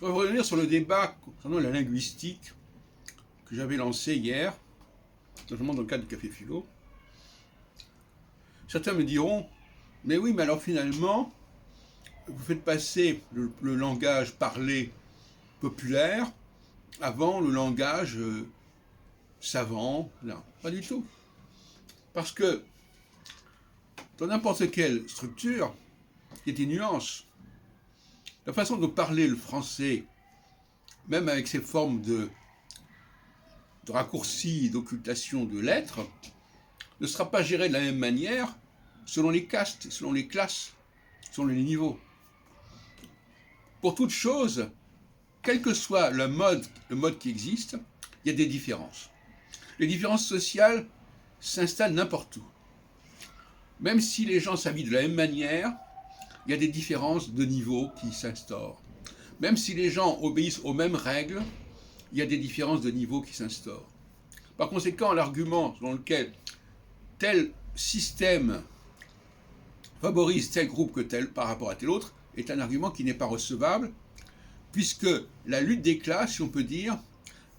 Je voudrais revenir sur le débat concernant la linguistique que j'avais lancé hier, notamment dans le cadre du Café Philo. Certains me diront, mais oui, mais alors finalement, vous faites passer le langage parlé populaire avant le langage savant. Non, pas du tout. Parce que dans n'importe quelle structure, il y a des nuances. La façon de parler le français, même avec ses formes de raccourcis et d'occultation de lettres, ne sera pas gérée de la même manière selon les castes, selon les classes, selon les niveaux. Pour toute chose, quel que soit le mode qui existe, il y a des différences. Les différences sociales s'installent n'importe où. Même si les gens s'habillent de la même manière, il y a des différences de niveau qui s'instaurent. Même si les gens obéissent aux mêmes règles, il y a des différences de niveau qui s'instaurent. Par conséquent, l'argument selon lequel tel système favorise tel groupe que tel par rapport à tel autre est un argument qui n'est pas recevable, puisque la lutte des classes, si on peut dire,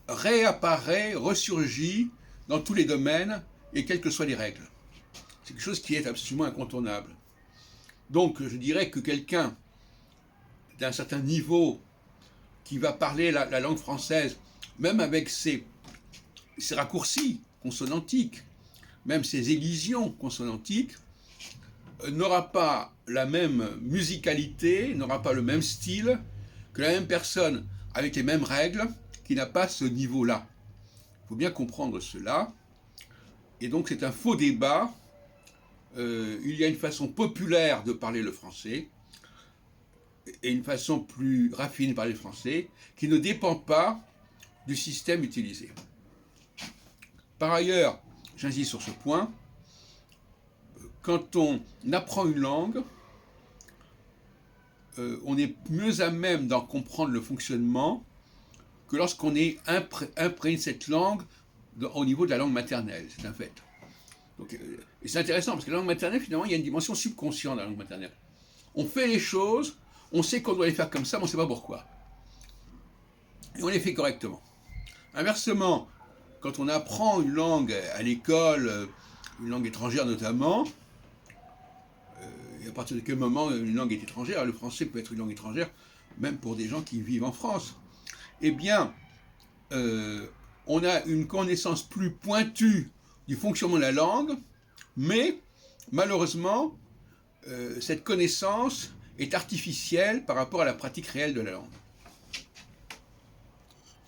réapparaît, ressurgit dans tous les domaines et quelles que soient les règles. C'est quelque chose qui est absolument incontournable. Donc je dirais que quelqu'un d'un certain niveau qui va parler la langue française, même avec ses raccourcis consonantiques, même ses élisions consonantiques, n'aura pas la même musicalité, n'aura pas le même style que la même personne avec les mêmes règles qui n'a pas ce niveau-là. Il faut bien comprendre cela. Et donc c'est un faux débat. Il y a une façon populaire de parler le français et une façon plus raffinée de parler le français qui ne dépend pas du système utilisé. Par ailleurs, j'insiste sur ce point, quand on apprend une langue, on est mieux à même d'en comprendre le fonctionnement que lorsqu'on est imprégné de cette langue au niveau de la langue maternelle, c'est un fait. Donc, et c'est intéressant parce que la langue maternelle, finalement, il y a une dimension subconsciente dans la langue maternelle. On fait les choses, on sait qu'on doit les faire comme ça, mais on ne sait pas pourquoi. Et on les fait correctement. Inversement, quand on apprend une langue à l'école, une langue étrangère notamment, et à partir de quel moment une langue est étrangère, le français peut être une langue étrangère, même pour des gens qui vivent en France, eh bien, on a une connaissance plus pointue du fonctionnement de la langue, mais malheureusement, cette connaissance est artificielle par rapport à la pratique réelle de la langue.